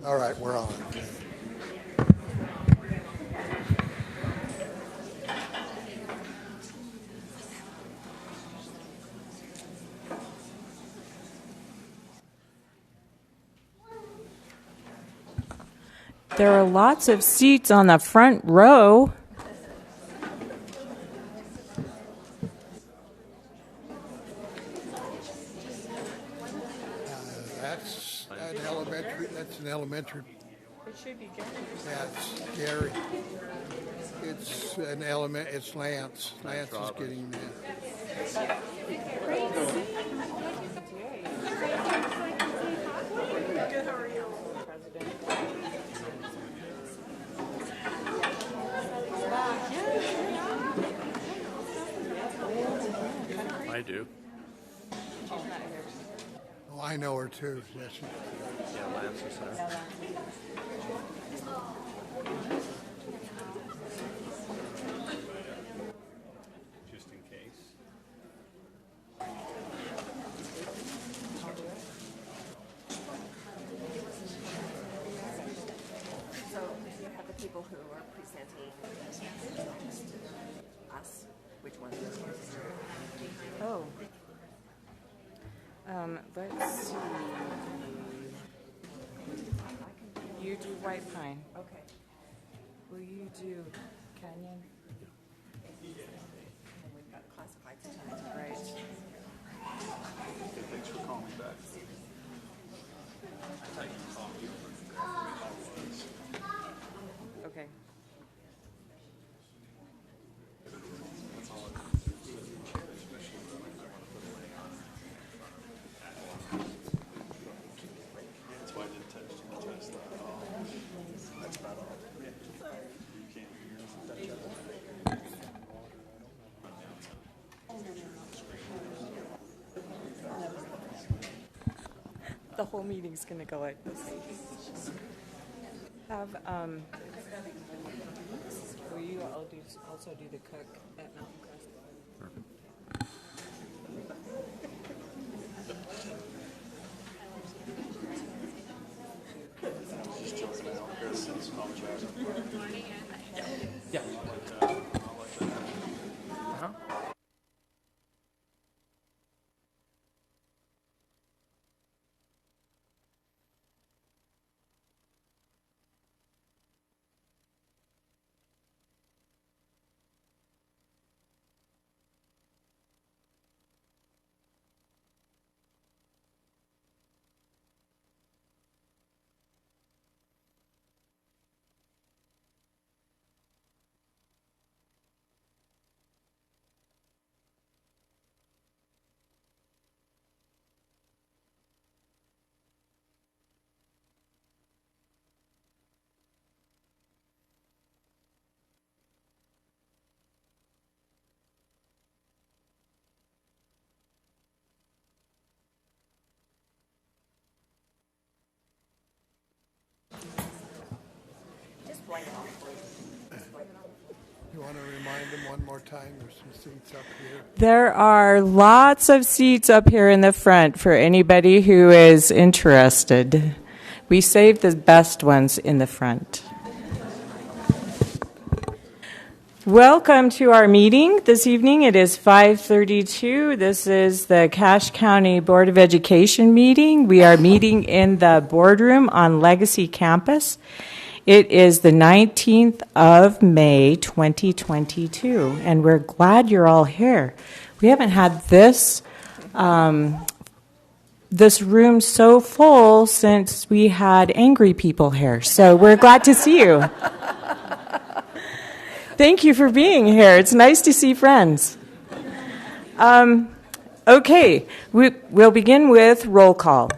All right, we're on. There are lots of seats on the front row. That's an elementary. It should be Gary. That's Gary. It's Lance. Lance is getting that. I do. Oh, I know her too. Yes. Yeah, Lance is there. Just in case. So you have the people who are presenting us. Which one? Oh. Let's see. You do White Pine. Okay. Will you do Canyon? And we've got classified tonight. Right. Thanks for calling me back. Okay. That's why I didn't touch that. That's about all. You can't hear The whole meeting's going to go like this. Will you also do the cook at Mountain Crest? Yeah. Just write it off. You want to remind them one more time? There's some seats up here. There are lots of seats up here in the front for anybody who is interested. We saved the best ones in the front. Welcome to our meeting this evening. It is 5:32. This is the Cache County Board of Education meeting. We are meeting in the boardroom on Legacy Campus. It is the 19th of May, 2022, and we're glad you're all here. We haven't had this room so full since we had angry people here, so we're glad to see you. Thank you for being here. It's nice to see friends. Okay, we'll begin with roll call.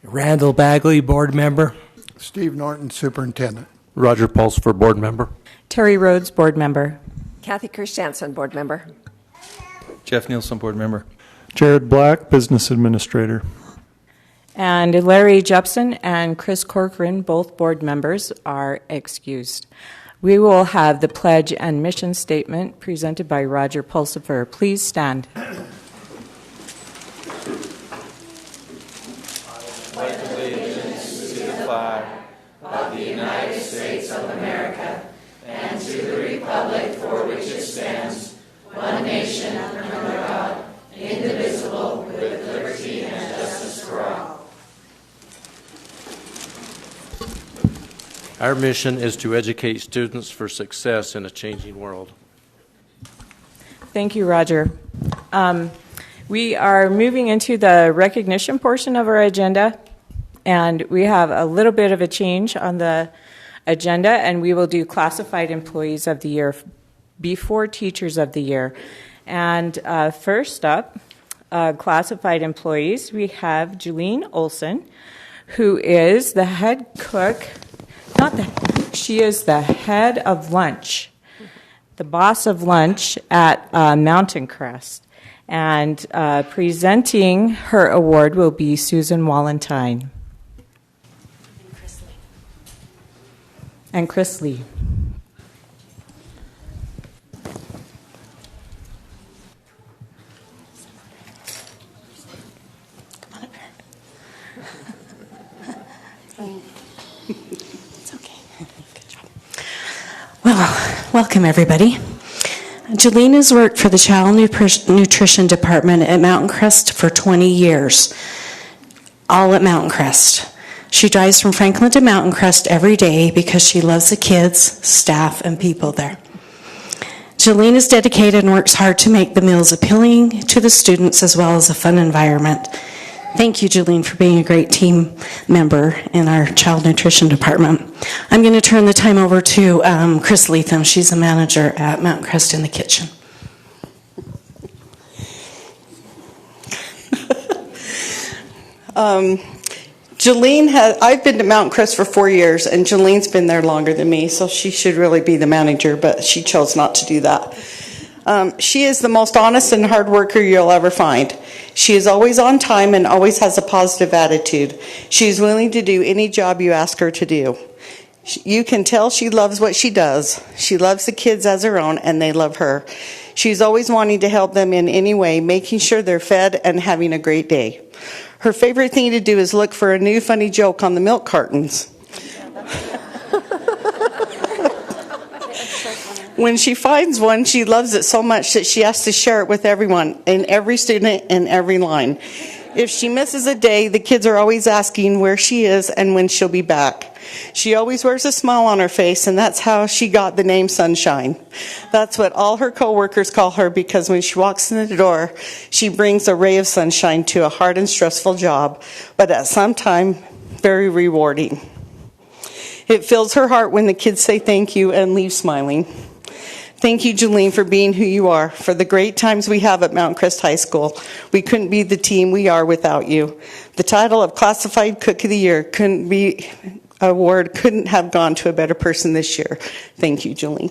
Randall Bagley, board member. Steve Norton, superintendent. Roger Pulsifer, board member. Terry Rhodes, board member. Kathy Christensen, board member. Jeff Nielsen, board member. Jared Black, business administrator. And Larry Jepson and Chris Corcoran, both board members, are excused. We will have the pledge and mission statement presented by Roger Pulsifer. Please stand. Pledge allegiance to the flag Our mission is to educate students for success in a changing world. Thank you, Roger. We are moving into the recognition portion of our agenda, and we have a little bit of a change on the agenda, and we will do classified employees of the year before teachers of the year. And first up, classified employees, we have Julene Olson, who is the head cook. She is the head of lunch, the boss of lunch at Mountain Crest. And presenting her award will be Susan Wallentine. And Chris Lee. It's okay. Good job. Well, welcome everybody. Julene has worked for the Child Nutrition Department at Mountain Crest for 20 years, all at Mountain Crest. She drives from Franklin to Mountain Crest every day because she loves the kids, staff, and people there. Julene is dedicated and works hard to make the meals appealing to the students as well as a fun environment. Thank you, Julene, for being a great team member in our Child Nutrition Department. I'm going to turn the time over to Chris Leatham. She's the manager at Mountain Crest in the kitchen. I've been to Mountain Crest for 4 years, and Jolene's been there longer than me, so she should really be the manager, but she chose not to do that. She is the most honest and hard worker you'll ever find. She is always on time and always has a positive attitude. She is willing to do any job you ask her to do. You can tell she loves what she does. She loves the kids as her own, and they love her. She's always wanting to help them in any way, making sure they're fed and having a great day. Her favorite thing to do is look for a new funny joke on the milk cartons. When she finds one, she loves it so much that she has to share it with everyone, and every student in every line. If she misses a day, the kids are always asking where she is and when she'll be back. She always wears a smile on her face, and that's how she got the name Sunshine. That's what all her coworkers call her, because when she walks in the door, she brings a ray of sunshine to a hard and stressful job, but at some time, very rewarding. It fills her heart when the kids say thank you and leave smiling. Thank you, Julene, for being who you are, for the great times we have at Mountain Crest High School. We couldn't be the team we are without you. The title of Classified Cook of the Year couldn't have gone to a better person this year. Thank you, Julene.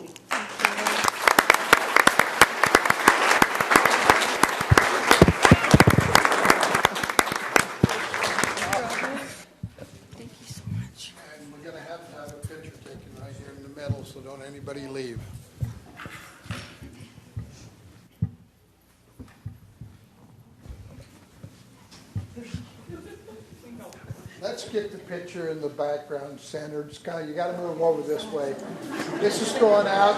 Thank you so much. And we're going to have a picture taken right here in the middle, so don't anybody leave. Let's get the picture in the background centered. Scott, you got to move over this way. This is going out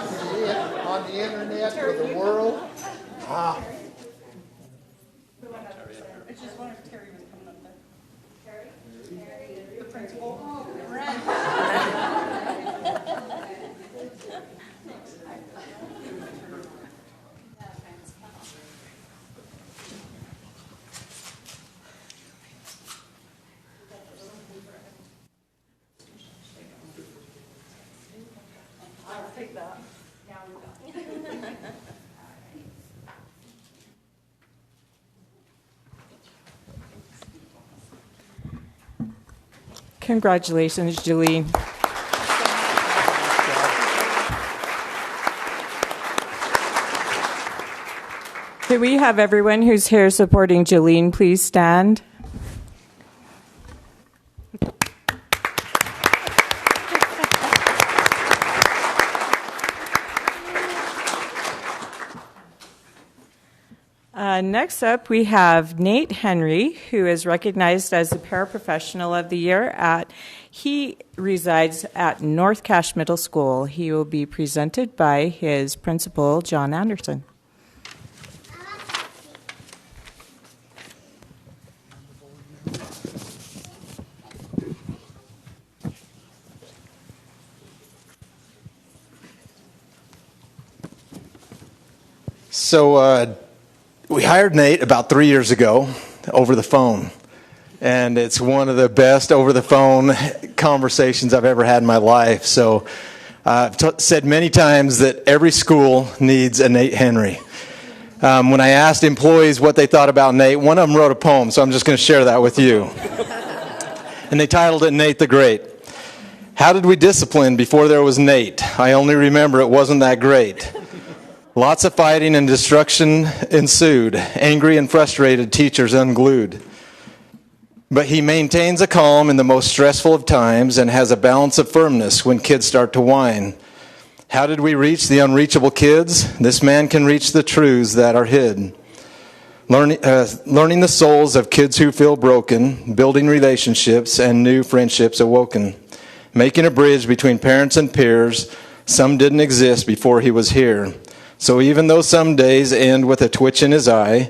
on the internet for the world. Ah. I just wondered if Terry was coming up there. Terry? The principal? I'll take that. Congratulations, Julene. Can we have everyone who's here supporting Julene please stand? Next up, we have Nate Henry, who is recognized as the Paraprofessional of the Year. He resides at North Cache Middle School. He will be presented by his principal, John Anderson. So we hired Nate about 3 years ago over the phone, and it's one of the best over the phone conversations I've ever had in my life. So I've said many times that every school needs a Nate Henry. When I asked employees what they thought about Nate, one of them wrote a poem, so I'm just going to share that with you. And they titled it Nate the Great. How did we discipline before there was Nate? I only remember it wasn't that great. Lots of fighting and destruction ensued. Angry and frustrated teachers unglued. But he maintains a calm in the most stressful of times and has a balance of firmness when kids start to whine. How did we reach the unreachable kids? This man can reach the truths that are hid. Learning the souls of kids who feel broken, building relationships and new friendships awoken. Making a bridge between parents and peers. Some didn't exist before he was here. So even though some days end with a twitch in his eye,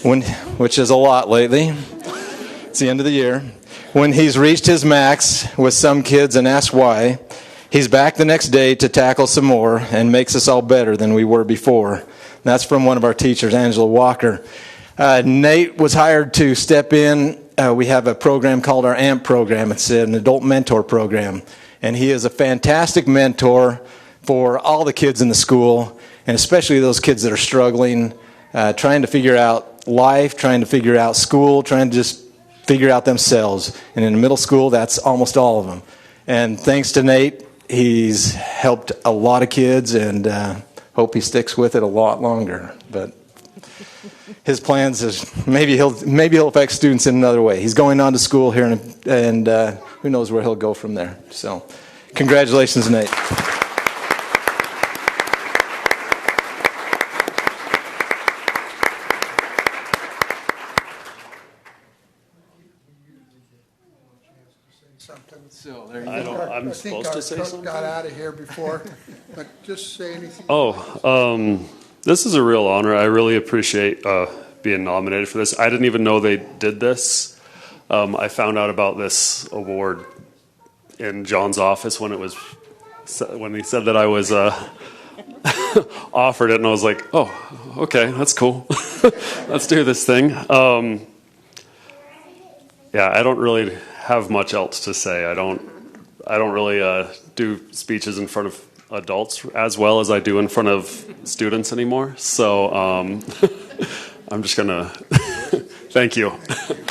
which is a lot lately, it's the end of the year, when he's reached his max with some kids and asks why, he's back the next day to tackle some more and makes us all better than we were before. That's from one of our teachers, Angela Walker. Nate was hired to step in. We have a program called our AMP program. It's an adult mentor program. And he is a fantastic mentor for all the kids in the school, and especially those kids that are struggling, trying to figure out life, trying to figure out school, trying to just figure out themselves. And in the middle school, that's almost all of them. And thanks to Nate, he's helped a lot of kids, and hope he sticks with it a lot longer. But his plans is maybe he'll affect students in another way. He's going on to school here, and who knows where he'll go from there. So congratulations, Nate. So there you go. I'm supposed to say something. I think our cook got out of here before, but just say anything. This is a real honor. I really appreciate being nominated for this. I didn't even know they did this. I found out about this award in John's office when he said that I was offered it, and I was like, oh, okay, that's cool. Let's do this thing. Yeah, I don't really have much else to say. I don't really do speeches in front of adults as well as I do in front of students anymore. So I'm just gonna thank you. Congratulations.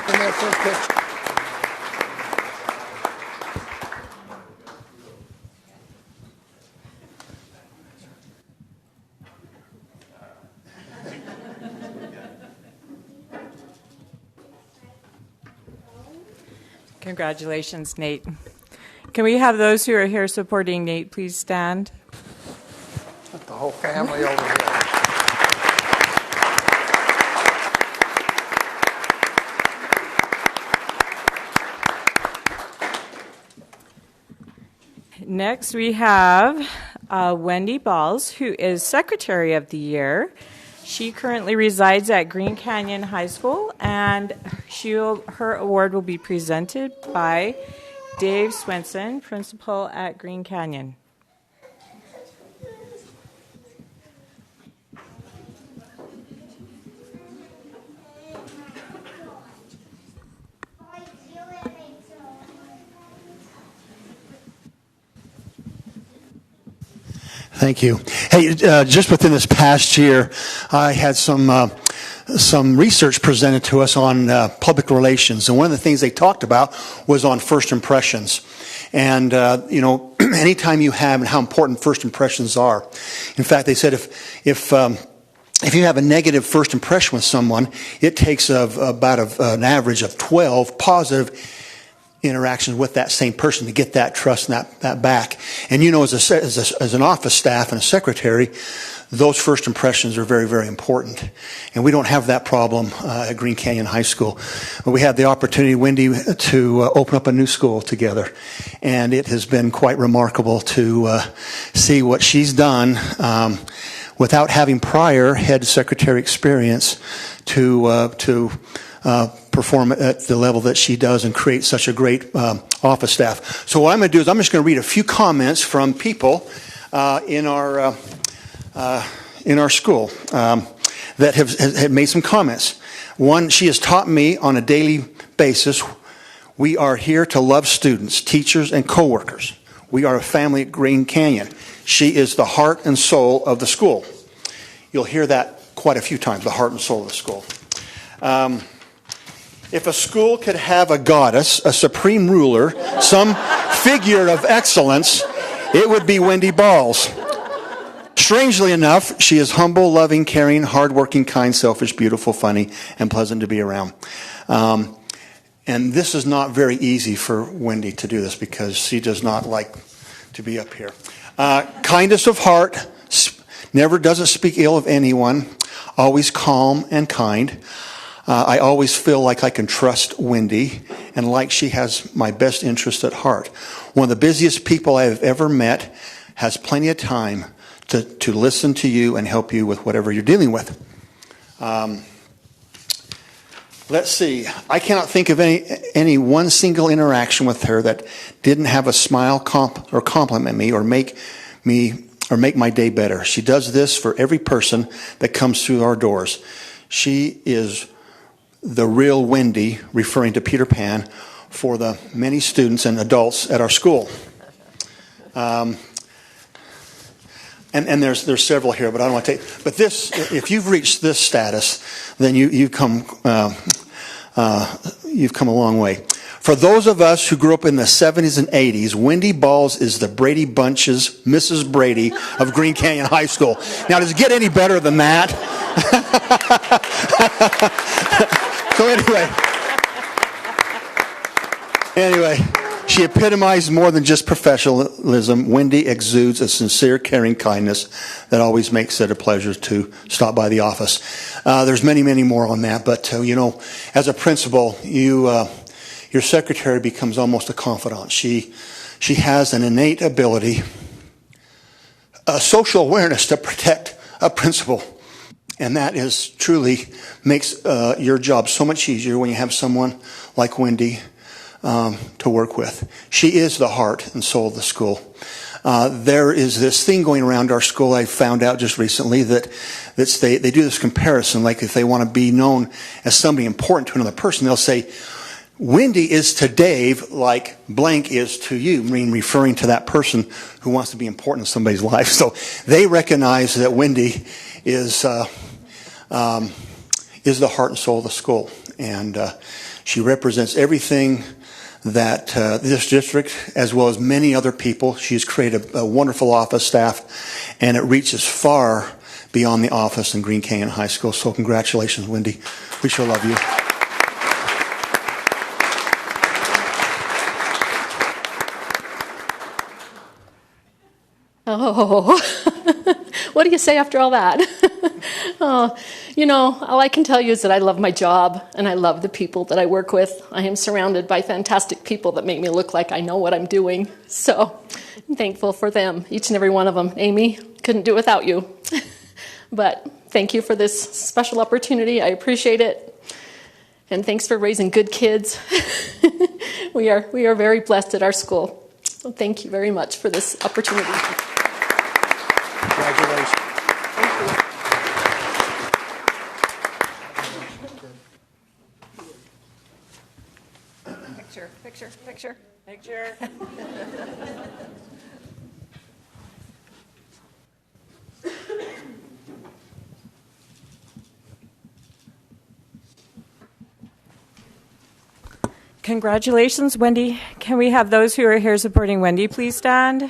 And that first picture. Congratulations, Nate. Can we have those who are here supporting Nate please stand? The whole family over here. Next, we have Wendy Balls, who is Secretary of the Year. She currently resides at Green Canyon High School, and her award will be presented by Dave Swenson, principal at Green Canyon. Thank you. Hey, just within this past year, I had some research presented to us on public relations, and one of the things they talked about was on first impressions. And anytime you have, and how important first impressions are. In fact, they said if you have a negative first impression with someone, it takes about an average of 12 positive interactions with that same person to get that trust and that back. And as an office staff and a secretary, those first impressions are very, very important. And we don't have that problem at Green Canyon High School. We had the opportunity, Wendy, to open up a new school together. And it has been quite remarkable to see what she's done without having prior head secretary experience to perform at the level that she does and create such a great office staff. So what I'm going to do is I'm just going to read a few comments from people in our school that have made some comments. One, she has taught me on a daily basis, we are here to love students, teachers, and coworkers. We are a family at Green Canyon. She is the heart and soul of the school. You'll hear that quite a few times, the heart and soul of the school. If a school could have a goddess, a supreme ruler, some figure of excellence, it would be Wendy Balls. Strangely enough, she is humble, loving, caring, hardworking, kind, selfish, beautiful, funny, and pleasant to be around. And this is not very easy for Wendy to do this because she does not like to be up here. Kindness of heart, never doesn't speak ill of anyone, always calm and kind. I always feel like I can trust Wendy and like she has my best interest at heart. One of the busiest people I have ever met, has plenty of time to listen to you and help you with whatever you're dealing with. Let's see. I cannot think of any one single interaction with her that didn't have a smile or compliment me or make my day better. She does this for every person that comes through our doors. She is the real Wendy, referring to Peter Pan, for the many students and adults at our school. And there's several here, but I don't want to take. But this, if you've reached this status, then you've come a long way. For those of us who grew up in the 70s and 80s, Wendy Balls is the Brady Bunch's Mrs. Brady of Green Canyon High School. Now, does it get any better than that? So anyway, she epitomized more than just professionalism. Wendy exudes a sincere, caring kindness that always makes it a pleasure to stop by the office. There's many, many more on that, but as a principal, your secretary becomes almost a confidant. She has an innate ability, a social awareness to protect a principal. And that is truly makes your job so much easier when you have someone like Wendy to work with. She is the heart and soul of the school. There is this thing going around our school, I found out just recently, that they do this comparison, like if they want to be known as somebody important to another person, they'll say, Wendy is to Dave like blank is to you, referring to that person who wants to be important in somebody's life. So they recognize that Wendy is the heart and soul of the school. And she represents everything that this district, as well as many other people. She's created a wonderful office staff, and it reaches far beyond the office in Green Canyon High School. So congratulations, Wendy. We sure love you. Oh, what do you say after all that? Oh, all I can tell you is that I love my job and I love the people that I work with. I am surrounded by fantastic people that make me look like I know what I'm doing. So I'm thankful for them, each and every one of them. Amy, couldn't do it without you. But thank you for this special opportunity. I appreciate it. And thanks for raising good kids. We are very blessed at our school. So thank you very much for this opportunity. Congratulations. Picture. Congratulations, Wendy. Can we have those who are here supporting Wendy please stand?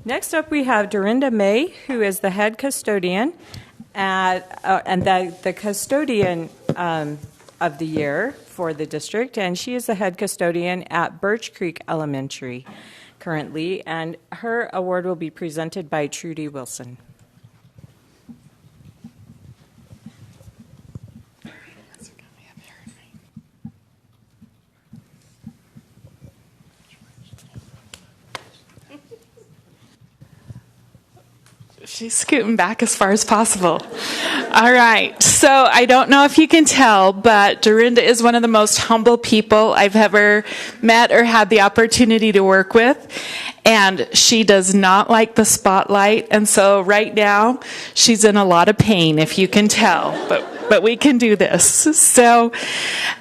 Next up, we have Dorinda May, who is the head custodian. And the custodian of the year for the district, and she is the head custodian at Birch Creek Elementary currently, and her award will be presented by Trudy Wilson. She's scooting back as far as possible. All right. So I don't know if you can tell, but Dorinda is one of the most humble people I've ever met or had the opportunity to work with. And she does not like the spotlight. And so right now, she's in a lot of pain, if you can tell. But we can do this. So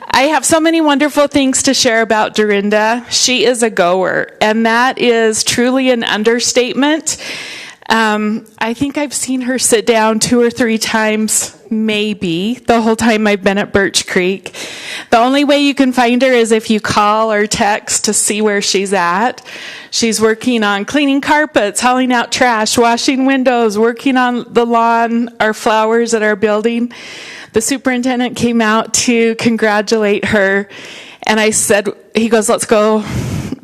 I have so many wonderful things to share about Dorinda. She is a goer, and that is truly an understatement. I think I've seen her sit down 2 or 3 times, maybe, the whole time I've been at Birch Creek. The only way you can find her is if you call or text to see where she's at. She's working on cleaning carpets, hauling out trash, washing windows, working on the lawn, our flowers at our building. The superintendent came out to congratulate her, and he goes, let's go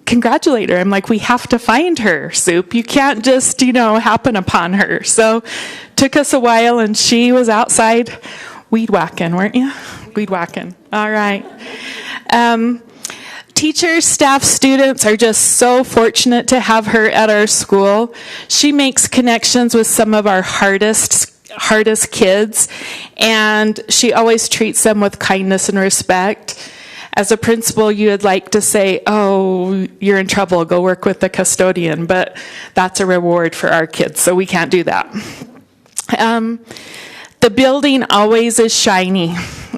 congratulate her. I'm like, we have to find her, Soup. You can't just, happen upon her. So took us a while, and she was outside weed whacking, weren't you? Weed whacking. All right. Teachers, staff, students are just so fortunate to have her at our school. She makes connections with some of our hardest kids, and she always treats them with kindness and respect. As a principal, you would like to say, oh, you're in trouble, go work with the custodian, but that's a reward for our kids, so we can't do that. The building always is shiny.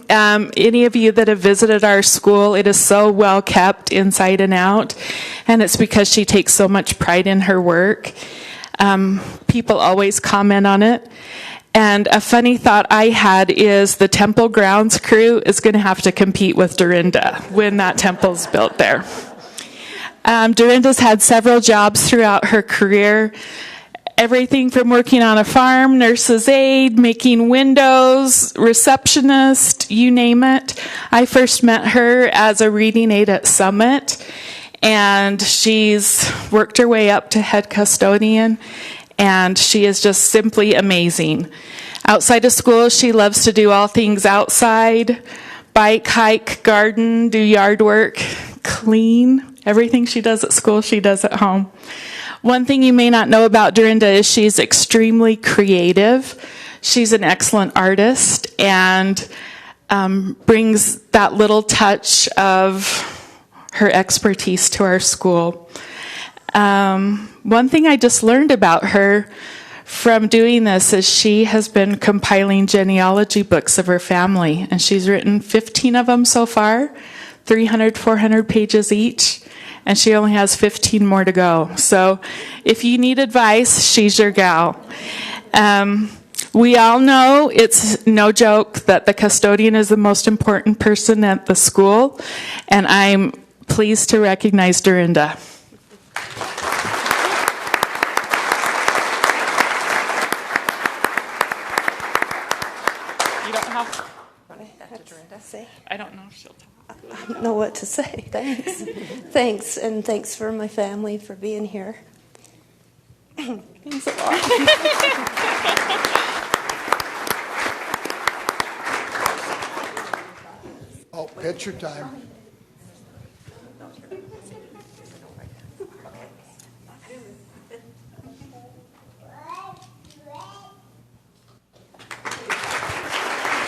Any of you that have visited our school, it is so well kept inside and out, and it's because she takes so much pride in her work. People always comment on it. And a funny thought I had is the temple grounds crew is going to have to compete with Dorinda when that temple's built there. Dorinda's had several jobs throughout her career. Everything from working on a farm, nurse's aide, making windows, receptionist, you name it. I first met her as a reading aide at Summit, and she's worked her way up to head custodian. And she is just simply amazing. Outside of school, she loves to do all things outside, bike, hike, garden, do yard work, clean. Everything she does at school, she does at home. One thing you may not know about Dorinda is she's extremely creative. She's an excellent artist and brings that little touch of her expertise to our school. One thing I just learned about her from doing this is she has been compiling genealogy books of her family, and she's written 15 of them so far, 300, 400 pages each, and she only has 15 more to go. So if you need advice, she's your gal. We all know it's no joke that the custodian is the most important person at the school, and I'm pleased to recognize Dorinda. I don't know if she'll talk. I don't know what to say. Thanks. Thanks, and thanks for my family for being here. Means a lot. Oh, picture time.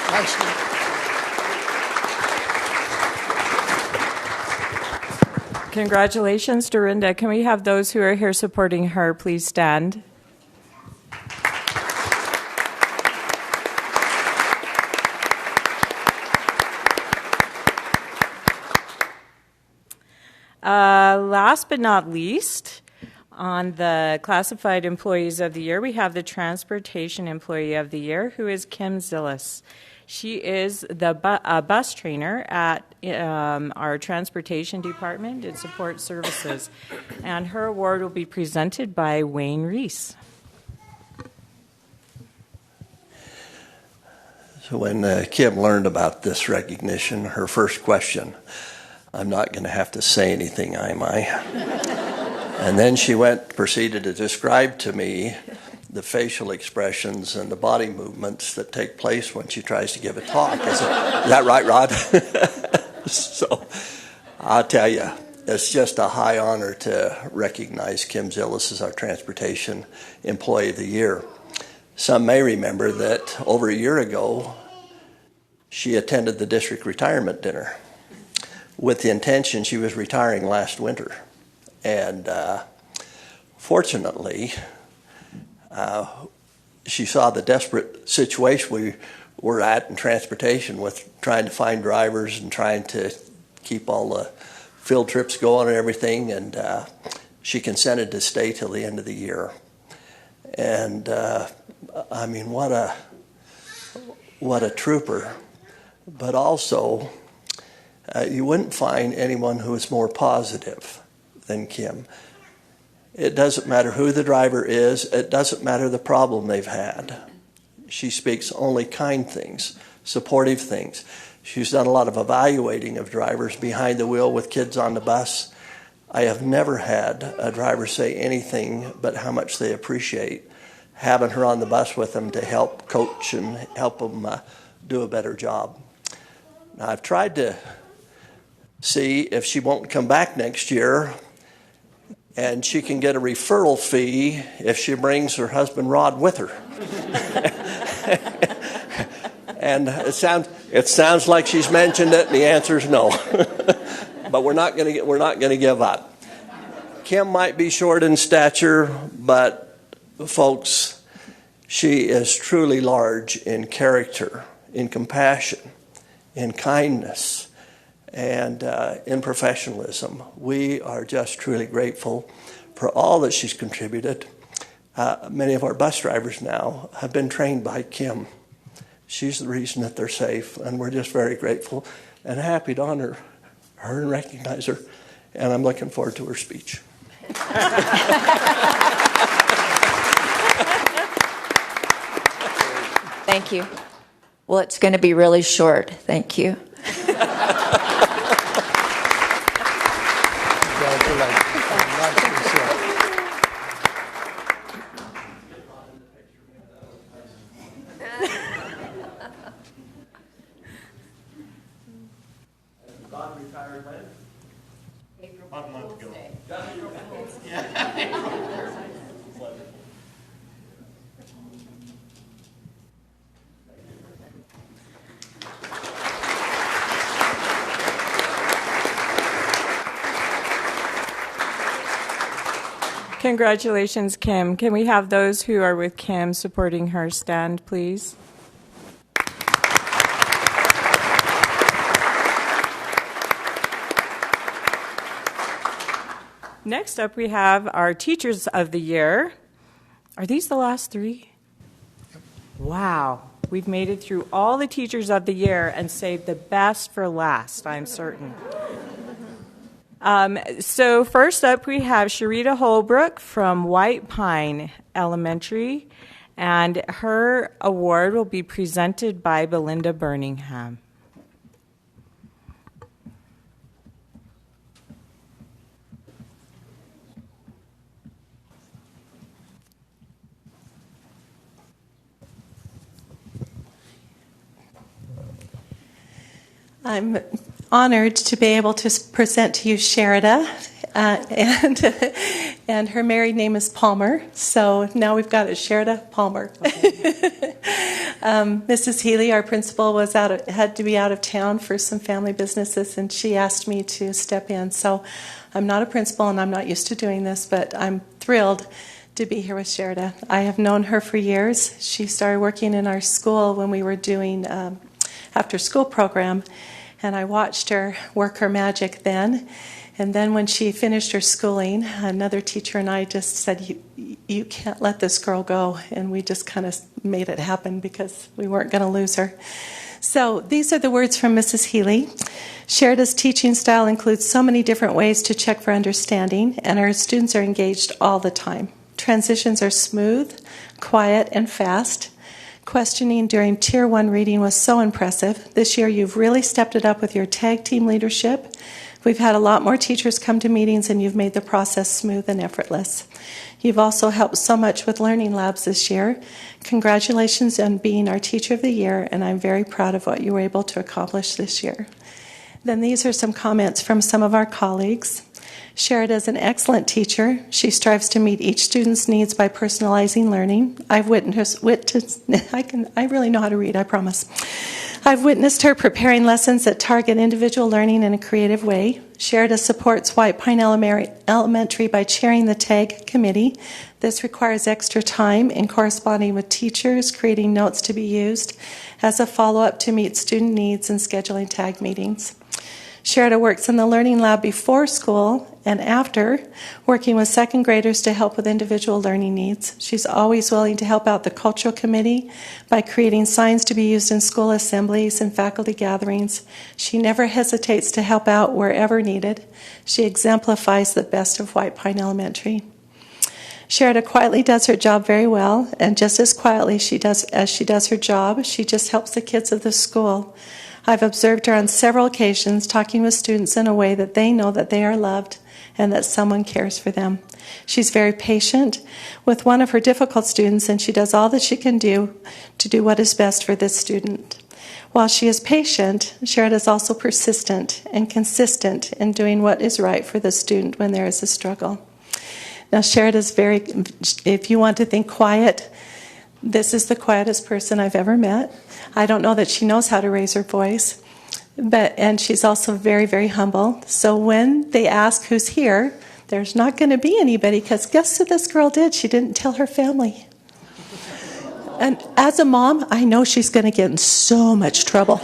Nice. Congratulations, Dorinda. Can we have those who are here supporting her please stand? Last but not least, on the Classified Employees of the Year, we have the Transportation Employee of the Year, who is Kim Zillis. She is the bus trainer at our transportation department and support services, and her award will be presented by Wayne Reese. So when Kim learned about this recognition, her first question, I'm not going to have to say anything, am I? And then she proceeded to describe to me the facial expressions and the body movements that take place when she tries to give a talk. Is that right, Rod? So I'll tell you, it's just a high honor to recognize Kim Zillis as our Transportation Employee of the Year. Some may remember that over a year ago, she attended the district retirement dinner with the intention she was retiring last winter. And fortunately, she saw the desperate situation we were at in transportation with trying to find drivers and trying to keep all the field trips going and everything. And she consented to stay till the end of the year. And I mean, what a trooper. But also, you wouldn't find anyone who is more positive than Kim. It doesn't matter who the driver is. It doesn't matter the problem they've had. She speaks only kind things, supportive things. She's done a lot of evaluating of drivers behind the wheel with kids on the bus. I have never had a driver say anything but how much they appreciate having her on the bus with them to help coach and help them do a better job. Now, I've tried to see if she won't come back next year, and she can get a referral fee if she brings her husband Rod with her. And it sounds like she's mentioned it, and the answer is no. But we're not going to give up. Kim might be short in stature, but folks, she is truly large in character, in compassion, in kindness, and in professionalism. We are just truly grateful for all that she's contributed. Many of our bus drivers now have been trained by Kim. She's the reason that they're safe, and we're just very grateful and happy to honor her and recognize her. And I'm looking forward to her speech. Thank you. Well, it's going to be really short. Thank you. Bob retired when? About a month ago. Congratulations, Kim. Can we have those who are with Kim supporting her stand, please? Next up, we have our Teachers of the Year. Are these the last three? Wow. We've made it through all the Teachers of the Year and saved the best for last, I'm certain. So first up, we have Sharita Holbrook from White Pine Elementary, and her award will be presented by Belinda Birmingham. I'm honored to be able to present to you Sherida, and her married name is Palmer, so now we've got it, Sherida Palmer. Mrs. Healy, our principal, had to be out of town for some family businesses, and she asked me to step in. So I'm not a principal, and I'm not used to doing this, but I'm thrilled to be here with Sherida. I have known her for years. She started working in our school when we were doing after-school program, and I watched her work her magic then. And then when she finished her schooling, another teacher and I just said, you can't let this girl go. And we just kind of made it happen because we weren't going to lose her. So these are the words from Mrs. Healy. Sherida's teaching style includes so many different ways to check for understanding, and our students are engaged all the time. Transitions are smooth, quiet, and fast. Questioning during Tier 1 reading was so impressive. This year you've really stepped it up with your tag team leadership. We've had a lot more teachers come to meetings and you've made the process smooth and effortless. You've also helped so much with learning labs this year. Congratulations on being our Teacher of the Year, and I'm very proud of what you were able to accomplish this year. Then these are some comments from some of our colleagues. Sherrod is an excellent teacher. She strives to meet each student's needs by personalizing learning. I really know how to read, I promise. I've witnessed her preparing lessons that target individual learning in a creative way. Sherrod supports White Pine Elementary by chairing the TAG committee. This requires extra time in corresponding with teachers, creating notes to be used as a follow-up to meet student needs and scheduling TAG meetings. Sherrod works in the Learning Lab before school and after, working with second graders to help with individual learning needs. She's always willing to help out the Cultural Committee by creating signs to be used in school assemblies and faculty gatherings. She never hesitates to help out wherever needed. She exemplifies the best of White Pine Elementary. Sherrod quietly does her job very well, and just as quietly as she does her job, she just helps the kids of the school. I've observed her on several occasions talking with students in a way that they know that they are loved and that someone cares for them. She's very patient with one of her difficult students, and she does all that she can do to do what is best for this student. While she is patient, Sherrod is also persistent and consistent in doing what is right for the student when there is a struggle. Now, Sherrod is if you want to think quiet, this is the quietest person I've ever met. I don't know that she knows how to raise her voice, and she's also very, very humble. So when they ask who's here, there's not going to be anybody, because guess what this girl did? She didn't tell her family. And as a mom, I know she's going to get in so much trouble.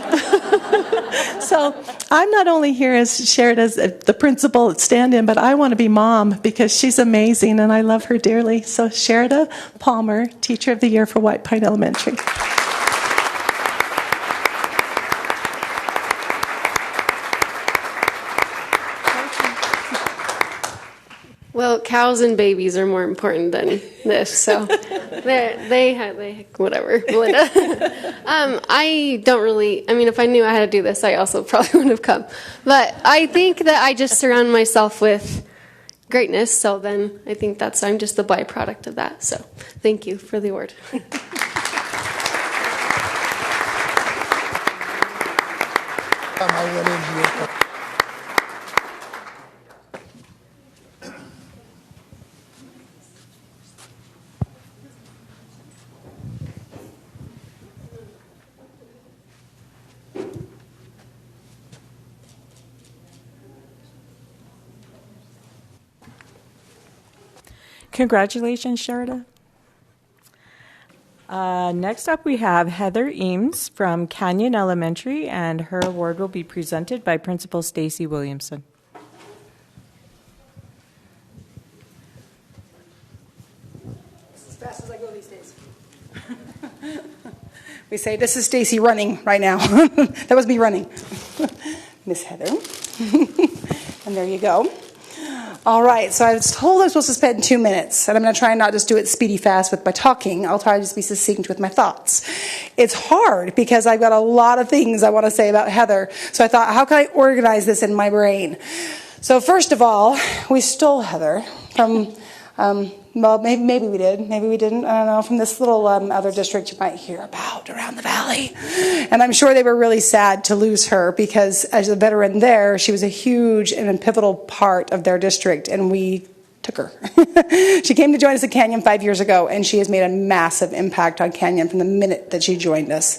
So I'm not only here as Sherrod as the principal stand-in, but I want to be mom because she's amazing and I love her dearly. So Sherrod Palmer, Teacher of the Year for White Pine Elementary. Well, cows and babies are more important than this, so they whatever. I don't really. I mean, if I knew I had to do this, I also probably wouldn't have come. But I think that I just surround myself with greatness. So then I think I'm just the byproduct of that. So thank you for the award. Congratulations, Sherrod. Next up, we have Heather Eames from Canyon Elementary, and her award will be presented by Principal Stacy Williamson. As fast as I go these days. We say, this is Stacy running right now. That was me running. Miss Heather. And there you go. All right, so I was told I was supposed to spend 2 minutes, and I'm going to try and not just do it speedy fast with my talking. I'll try to just be succinct with my thoughts. It's hard because I've got a lot of things I want to say about Heather, so I thought, how can I organize this in my brain? So first of all, we stole Heather from, well, maybe we did, maybe we didn't, I don't know, from this little other district you might hear about around the valley. And I'm sure they were really sad to lose her because as a veteran there, she was a huge and pivotal part of their district, and we took her. She came to join us at Canyon 5 years ago, and she has made a massive impact on Canyon from the minute that she joined us.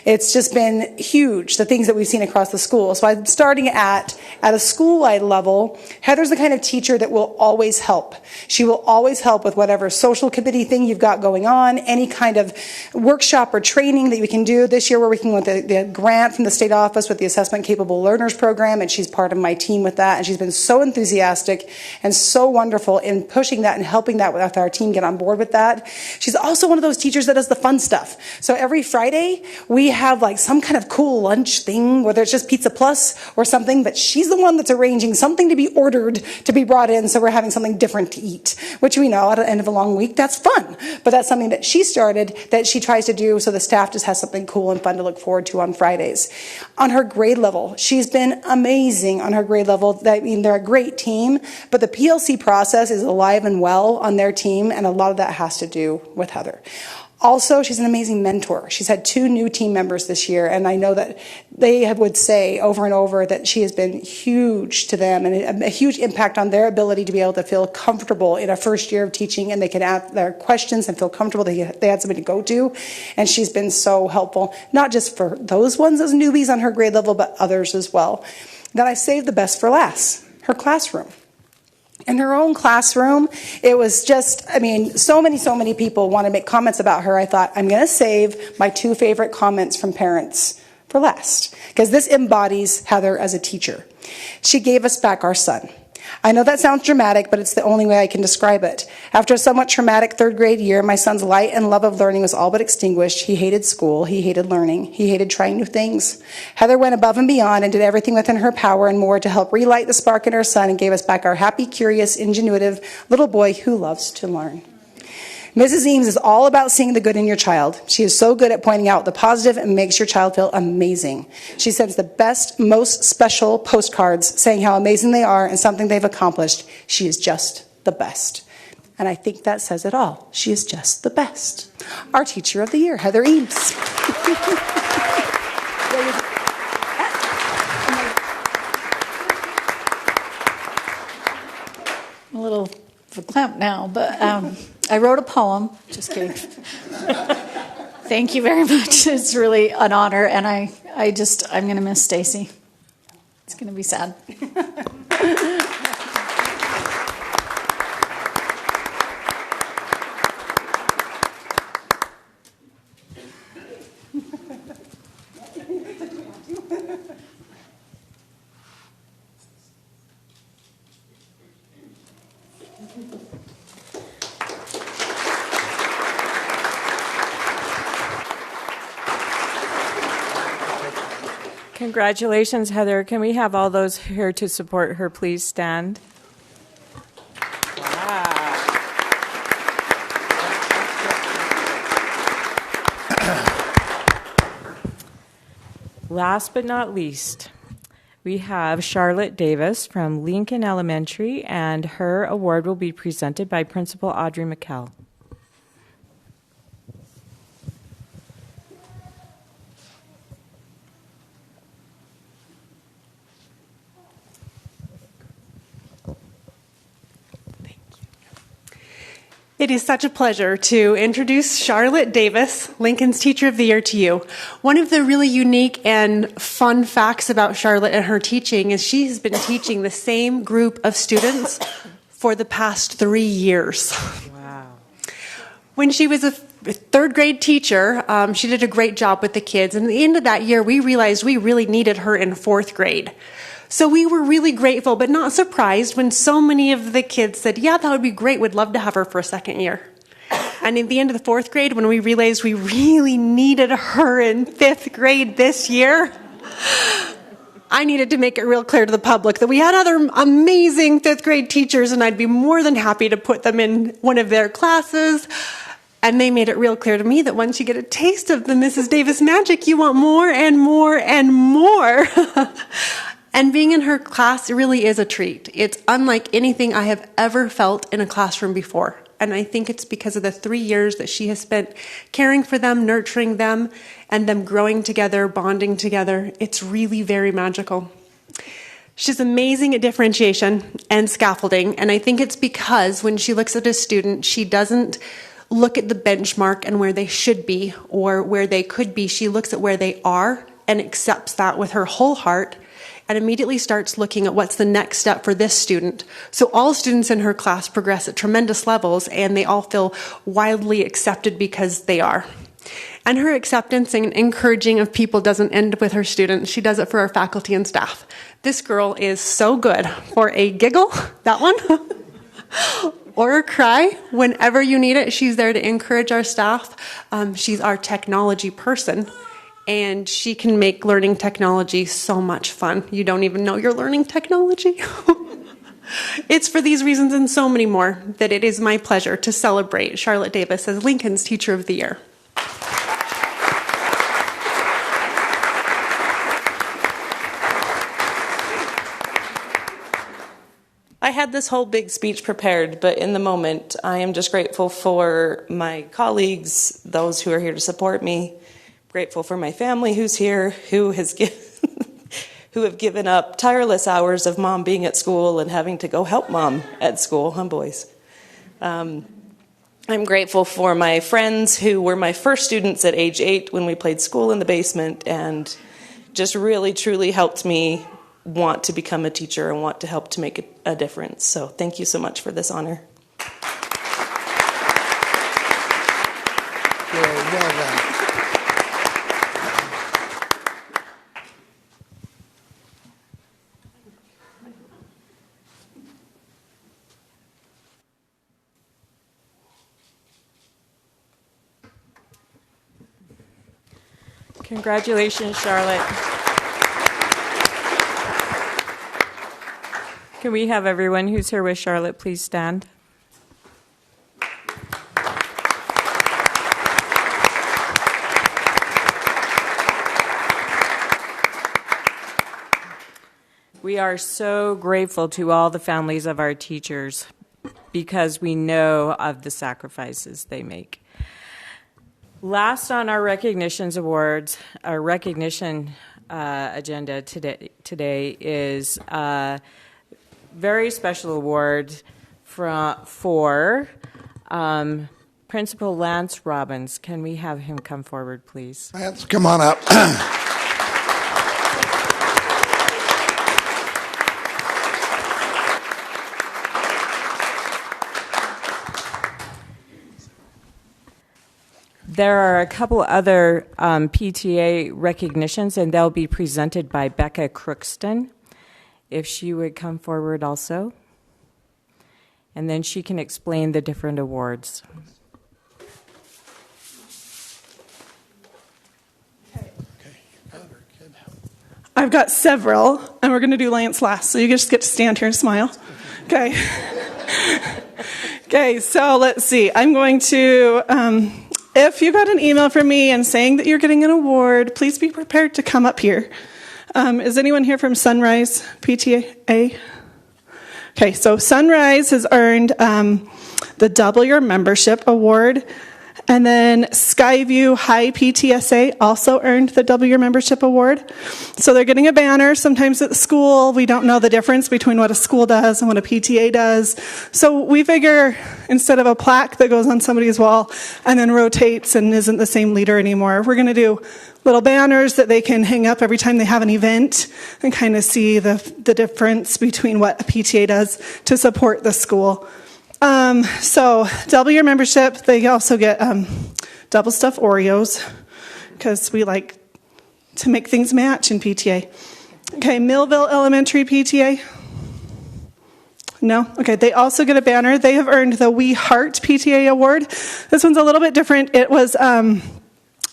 It's just been huge, the things that we've seen across the school. So I'm starting at a school-wide level. Heather's the kind of teacher that will always help. She will always help with whatever social committee thing you've got going on, any kind of workshop or training that we can do. This year we're working with the grant from the state office with the Assessment Capable Learners Program, and she's part of my team with that, and she's been so enthusiastic and so wonderful wonderful in pushing that and helping that with our team get on board with that. She's also one of those teachers that does the fun stuff. So every Friday, we have like some kind of cool lunch thing, whether it's just Pizza Plus or something, but she's the one that's arranging something to be ordered to be brought in, so we're having something different to eat, which we know at the end of a long week, that's fun. But that's something that she started that she tries to do so the staff just has something cool and fun to look forward to on Fridays. On her grade level, she's been amazing on her grade level. I mean, they're a great team, but the PLC process is alive and well on their team, and a lot of that has to do with Heather. Also, she's an amazing mentor. She's had 2 new team members this year, and I know that they would say over and over that she has been huge to them and a huge impact on their ability to be able to feel comfortable in a first year of teaching, and they can ask their questions and feel comfortable that they had somebody to go to. And she's been so helpful, not just for those ones as newbies on her grade level, but others as well. Then I saved the best for last, her classroom. In her own classroom, it was just, I mean, so many people want to make comments about her. I thought, I'm going to save my 2 favorite comments from parents for last, because this embodies Heather as a teacher. She gave us back our son. I know that sounds dramatic, but it's the only way I can describe it. After a somewhat traumatic 3rd grade year, my son's light and love of learning was all but extinguished. He hated school. He hated learning. He hated trying new things. Heather went above and beyond and did everything within her power and more to help relight the spark in our son and gave us back our happy, curious, ingenuitive little boy who loves to learn. Mrs. Eames is all about seeing the good in your child. She is so good at pointing out the positive and makes your child feel amazing. She sends the best, most special postcards saying how amazing they are and something they've accomplished. She is just the best. And I think that says it all. She is just the best. Our Teacher of the Year, Heather Eames. A little verklempt now, but I wrote a poem. Just kidding. Thank you very much. It's really an honor, and I'm going to miss Stacy. It's going to be sad. Congratulations, Heather. Can we have all those here to support her please stand? Last but not least, we have Charlotte Davis from Lincoln Elementary, and her award will be presented by Principal Audrey McKell. It is such a pleasure to introduce Charlotte Davis, Lincoln's Teacher of the Year, to you. One of the really unique and fun facts about Charlotte and her teaching is she has been teaching the same group of students for the past 3 years. Wow. When she was a 3rd grade teacher, she did a great job with the kids. And at the end of that year, we realized we really needed her in 4th grade. So we were really grateful, but not surprised when so many of the kids said, yeah, that would be great. We'd love to have her for a 2nd year. And at the end of the 4th grade, when we realized we really needed her in 5th grade this year, I needed to make it real clear to the public that we had other amazing 5th grade teachers, and I'd be more than happy to put them in one of their classes. And they made it real clear to me that once you get a taste of the Mrs. Davis magic, you want more and more and more. And being in her class really is a treat. It's unlike anything I have ever felt in a classroom before. And I think it's because of the 3 years that she has spent caring for them, nurturing them, and them growing together, bonding together. It's really very magical. She's amazing at differentiation and scaffolding. And I think it's because when she looks at a student, she doesn't look at the benchmark and where they should be or where they could be. She looks at where they are and accepts that with her whole heart, and immediately starts looking at what's the next step for this student. So all students in her class progress at tremendous levels, and they all feel wildly accepted because they are. And her acceptance and encouraging of people doesn't end with her students. She does it for our faculty and staff. This girl is so good for a giggle, that one, or cry. Whenever you need it, she's there to encourage our staff. She's our technology person, and she can make learning technology so much fun. You don't even know you're learning technology. It's for these reasons and so many more that it is my pleasure to celebrate Charlotte Davis as Lincoln's Teacher of the Year. I had this whole big speech prepared, but in the moment, I am just grateful for my colleagues, those who are here to support me, grateful for my family who's here, who have given up tireless hours of mom being at school and having to go help mom at school, boys. I'm grateful for my friends who were my first students at age 8 when we played school in the basement and just really, truly helped me want to become a teacher and want to help to make a difference. So thank you so much for this honor. Well done. Congratulations, Charlotte. Can we have everyone who's here with Charlotte please stand? We are so grateful to all the families of our teachers because we know of the sacrifices they make. Last on our recognitions awards, our recognition agenda today is a very special award for Principal Lance Robbins. Can we have him come forward, please? Lance, come on up. There are a couple other PTA recognitions, and they'll be presented by Becca Crookston, if she would come forward also. And then she can explain the different awards. I've got several, and we're going to do Lance last, so you just get to stand here and smile. Okay. Okay, so let's see. I'm going to, if you got an email from me and saying that you're getting an award, please be prepared to come up here. Is anyone here from Sunrise PTA? Okay, so Sunrise has earned the Double Your Membership Award. And then Skyview High PTSA also earned the Double Your Membership Award. So they're getting a banner. Sometimes at the school, we don't know the difference between what a school does and what a PTA does. So we figure instead of a plaque that goes on somebody's wall and then rotates and isn't the same leader anymore, we're going to do little banners that they can hang up every time they have an event and kind of see the difference between what a PTA does to support the school. So double your membership. They also get double stuffed Oreos because we like to make things match in PTA. Okay, Millville Elementary PTA. No? Okay, they also get a banner. They have earned the We Heart PTA Award. This one's a little bit different. It was,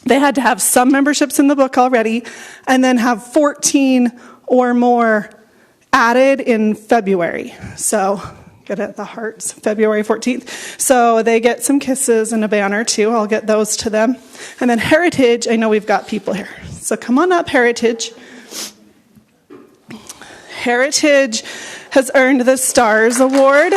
they had to have some memberships in the book already and then have 14 or more added in February. So get it, the hearts, February 14th. So they get some kisses and a banner too. I'll get those to them. And then Heritage, I know we've got people here. So come on up, Heritage. Heritage has earned the Stars Award.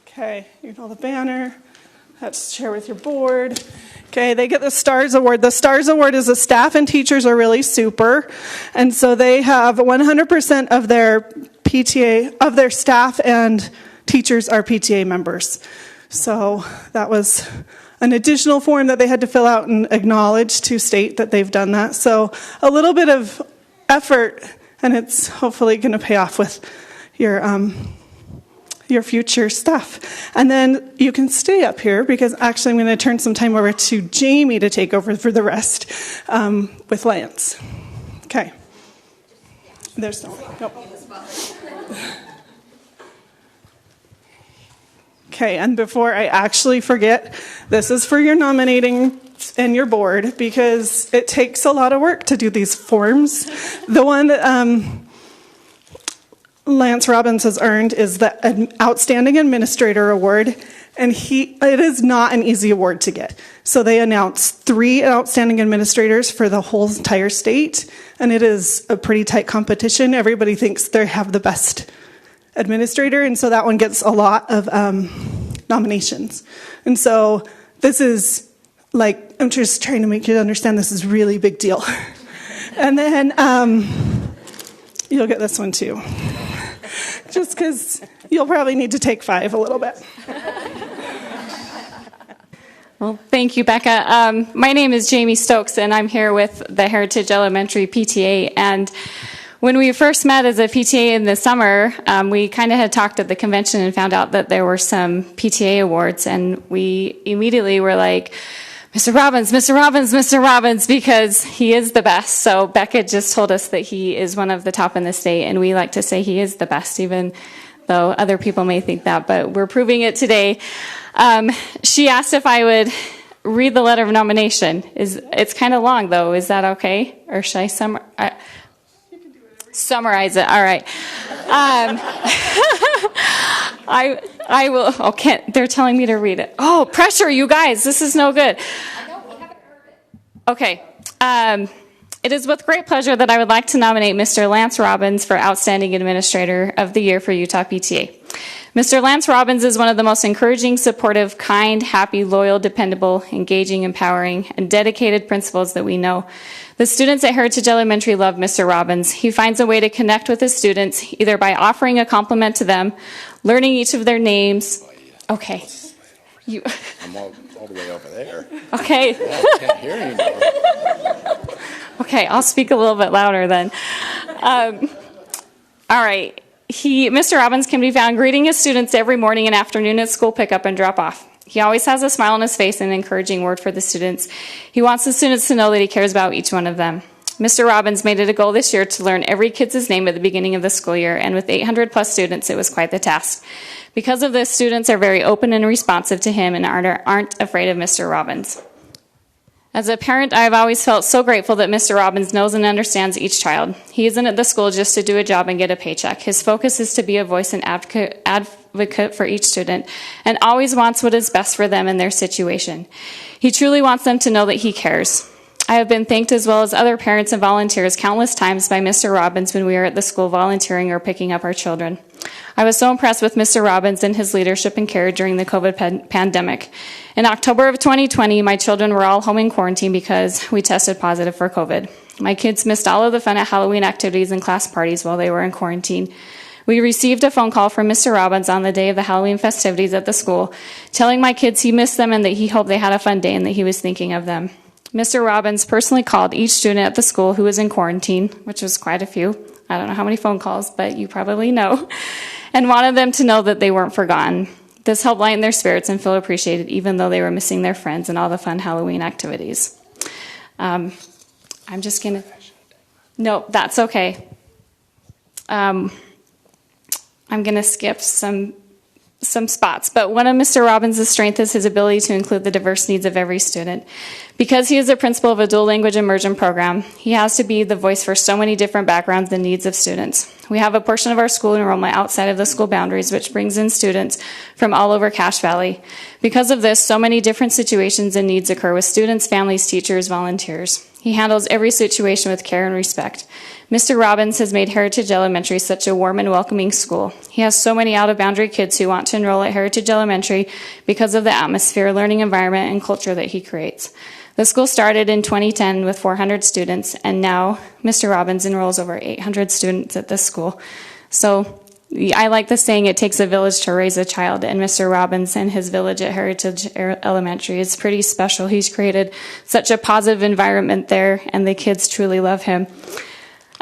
Okay, you know the banner. That's share with your board. Okay, they get the Stars Award. The Stars Award is the staff and teachers are really super. And so they have 100% of their PTA, of their staff and teachers are PTA members. So that was an additional form that they had to fill out and acknowledge to state that they've done that. So a little bit of effort, and it's hopefully going to pay off with your your future stuff. And then you can stay up here because actually I'm going to turn some time over to Jamie to take over for the rest with Lance. Okay. There's no. Nope. Okay, and before I actually forget, this is for your nominating and your board because it takes a lot of work to do these forms. The one that Lance Robbins has earned is the Outstanding Administrator Award, and it is not an easy award to get. So they announced 3 outstanding administrators for the whole entire state, and it is a pretty tight competition. Everybody thinks they have the best administrator, and so that one gets a lot of nominations. And so this is like, I'm just trying to make you understand this is a really big deal. And then you'll get this one too. Just because you'll probably need to take 5 a little bit. Well, thank you, Becca. My name is Jamie Stokes, and I'm here with the Heritage Elementary PTA. And when we first met as a PTA in the summer, we kind of had talked at the convention and found out that there were some PTA awards, and we immediately were like, Mr. Robbins, Mr. Robbins, Mr. Robbins, because he is the best. So Becca just told us that he is one of the top in the state, and we like to say he is the best, even though other people may think that, but we're proving it today. She asked if I would read the letter of nomination. It's kind of long, though. Is that okay? Or should I summarize it? All right. I will. Oh, they're telling me to read it. Oh, pressure, you guys. This is no good. Okay. It is with great pleasure that I would like to nominate Mr. Lance Robbins for Outstanding Administrator of the Year for Utah PTA. Mr. Lance Robbins is one of the most encouraging, supportive, kind, happy, loyal, dependable, engaging, empowering, and dedicated principals that we know. The students at Heritage Elementary love Mr. Robbins. He finds a way to connect with his students, either by offering a compliment to them, learning each of their names. Okay. I'm all the way over there. Okay. I can't hear anymore. Okay, I'll speak a little bit louder then. All right. Mr. Robbins can be found greeting his students every morning and afternoon at school pickup and drop off. He always has a smile on his face and an encouraging word for the students. He wants the students to know that he cares about each one of them. Mr. Robbins made it a goal this year to learn every kid's name at the beginning of the school year, and with 800 plus students, it was quite the task. Because of this, students are very open and responsive to him and aren't afraid of Mr. Robbins. As a parent, I have always felt so grateful that Mr. Robbins knows and understands each child. He isn't at the school just to do a job and get a paycheck. His focus is to be a voice and advocate for each student and always wants what is best for them in their situation. He truly wants them to know that he cares. I have been thanked, as well as other parents and volunteers, countless times by Mr. Robbins when we were at the school volunteering or picking up our children. I was so impressed with Mr. Robbins and his leadership and care during the COVID pandemic. In October of 2020, my children were all home in quarantine because we tested positive for COVID. My kids missed all of the fun at Halloween activities and class parties while they were in quarantine. We received a phone call from Mr. Robbins on the day of the Halloween festivities at the school, telling my kids he missed them and that he hoped they had a fun day and that he was thinking of them. Mr. Robbins personally called each student at the school who was in quarantine, which was quite a few. I don't know how many phone calls, but you probably know, and wanted them to know that they weren't forgotten. This helped lighten their spirits and feel appreciated, even though they were missing their friends and all the fun Halloween activities. I'm just going to... No, that's okay. I'm going to skip some spots, but one of Mr. Robbins' strengths is his ability to include the diverse needs of every student. Because he is a principal of a dual language immersion program, he has to be the voice for so many different backgrounds and needs of students. We have a portion of our school enrollment outside of the school boundaries, which brings in students from all over Cache Valley. Because of this, so many different situations and needs occur with students, families, teachers, volunteers. He handles every situation with care and respect. Mr. Robbins has made Heritage Elementary such a warm and welcoming school. He has so many out-of-boundary kids who want to enroll at Heritage Elementary because of the atmosphere, learning environment, and culture that he creates. The school started in 2010 with 400 students, and now Mr. Robbins enrolls over 800 students at this school. So I like the saying, it takes a village to raise a child, and Mr. Robbins and his village at Heritage Elementary is pretty special. He's created such a positive environment there, and the kids truly love him.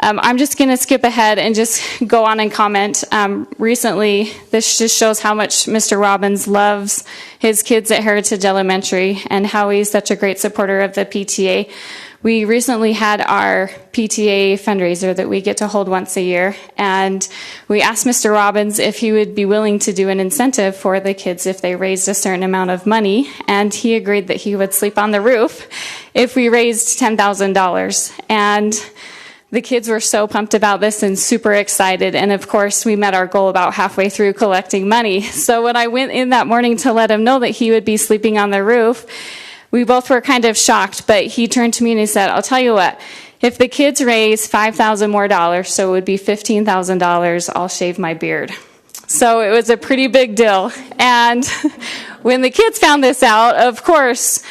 I'm just going to skip ahead and just go on and comment. Recently, this just shows how much Mr. Robbins loves his kids at Heritage Elementary and how he's such a great supporter of the PTA. We recently had our PTA fundraiser that we get to hold once a year, and we asked Mr. Robbins if he would be willing to do an incentive for the kids if they raised a certain amount of money, and he agreed that he would sleep on the roof if we raised $10,000. And the kids were so pumped about this and super excited, and of course we met our goal about halfway through collecting money. So when I went in that morning to let him know that he would be sleeping on the roof, we both were kind of shocked, but he turned to me and he said, I'll tell you what, if the kids raise $5,000 more, so it would be $15,000, I'll shave my beard. So it was a pretty big deal. And when the kids found this out, of course,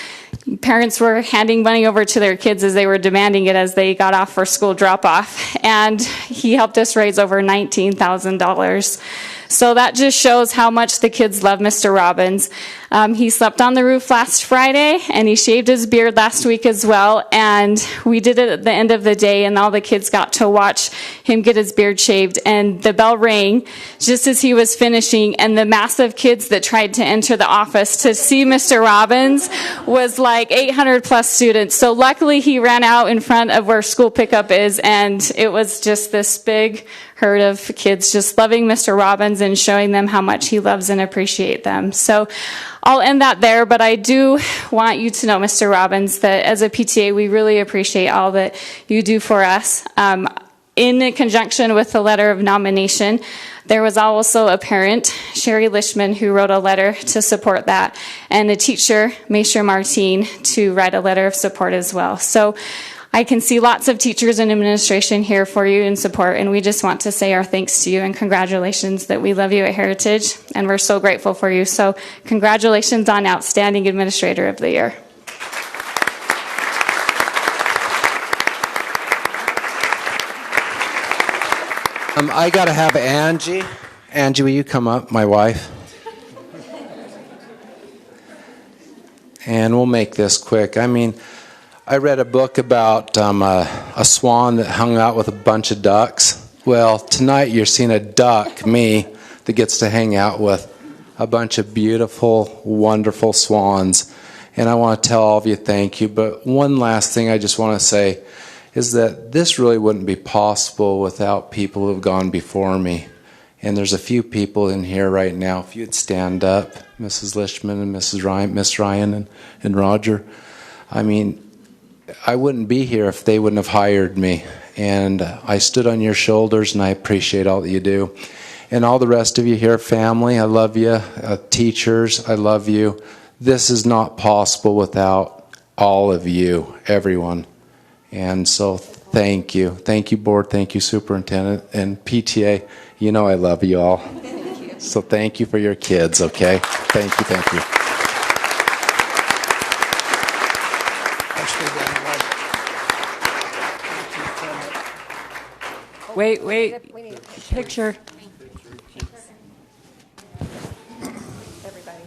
parents were handing money over to their kids as they were demanding it as they got off for school drop-off. And he helped us raise over $19,000. So that just shows how much the kids love Mr. Robbins. He slept on the roof last Friday, and he shaved his beard last week as well. And we did it at the end of the day, and all the kids got to watch him get his beard shaved. And the bell rang just as he was finishing, and the mass of kids that tried to enter the office to see Mr. Robbins was like 800 plus students. So luckily he ran out in front of where school pickup is, and it was just this big herd of kids just loving Mr. Robbins and showing them how much he loves and appreciates them. So I'll end that there, but I do want you to know, Mr. Robbins, that as a PTA, we really appreciate all that you do for us. In conjunction with the letter of nomination, there was also a parent, Sherry Lishman, who wrote a letter to support that, and a teacher, Maysha Martine, to write a letter of support as well. So I can see lots of teachers and administration here for you in support, and we just want to say our thanks to you and congratulations that we love you at Heritage, and we're so grateful for you. So congratulations on Outstanding Administrator of the Year. I got to have Angie. Angie, will you come up, my wife? And we'll make this quick. I mean, I read a book about a swan that hung out with a bunch of ducks. Well, tonight you're seeing a duck, me, that gets to hang out with a bunch of beautiful, wonderful swans. And I want to tell all of you thank you. But one last thing I just want to say is that this really wouldn't be possible without people who have gone before me. And there's a few people in here right now. If you'd stand up, Mrs. Lishman and Mrs. Ryan, Miss Ryan and Roger. I mean, I wouldn't be here if they wouldn't have hired me. And I stood on your shoulders, and I appreciate all that you do. And all the rest of you here, family, I love you. Teachers, I love you. This is not possible without all of you, everyone. And so thank you. Thank you, board. Thank you, superintendent. And PTA, you know I love you all. Thank you. So thank you for your kids, okay? Thank you, thank you. Wait. Picture. Everybody.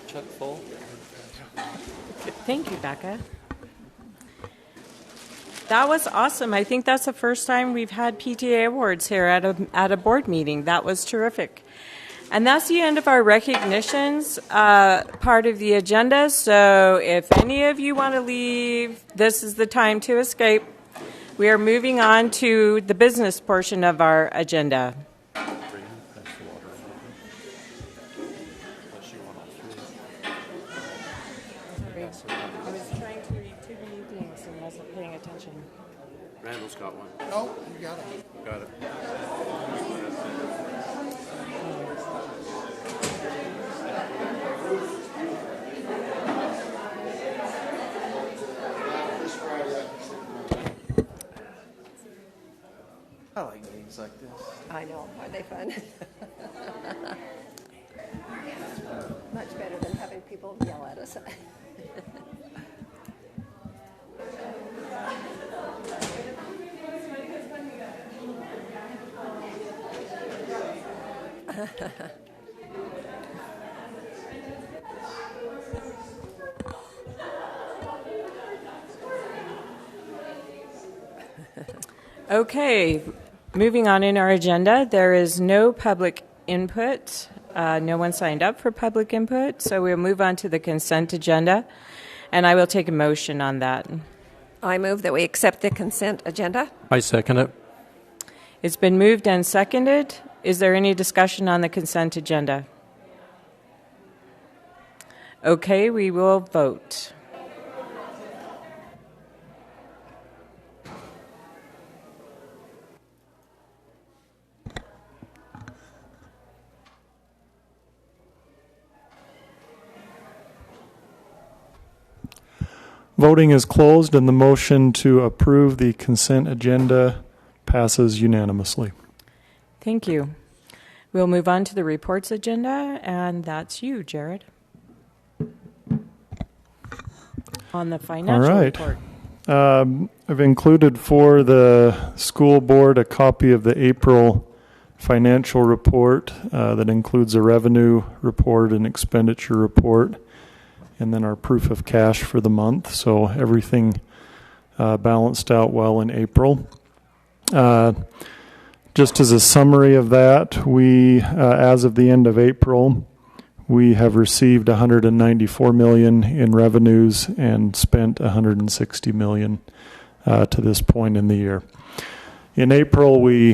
Chuck full. Thank you, Becca. That was awesome. I think that's the first time we've had PTA awards here at a board meeting. That was terrific. And that's the end of our recognitions part of the agenda. So if any of you want to leave, this is the time to escape. We are moving on to the business portion of our agenda. I was trying to read too many things and wasn't paying attention. Randall's got one. No, you got it. Got it. I like meetings like this. I know. Are they fun? People yell at us. Okay, moving on in our agenda, there is no public input. No one signed up for public input, so we'll move on to the consent agenda, and I will take a motion on that. I move that we accept the consent agenda. I second it. It's been moved and seconded. Is there any discussion on the consent agenda? Okay, we will vote. Voting is closed and the motion to approve the consent agenda passes unanimously. Thank you. We'll move on to the reports agenda, and that's you, Jared. On the financial All right. report. I've included for the school board a copy of the April financial report that includes a revenue report and expenditure report, and then our proof of cash for the month. So everything balanced out well in April. Just as a summary of that, we, as of the end of April, we have received $194 million in revenues and spent $160 million to this point in the year. In April, we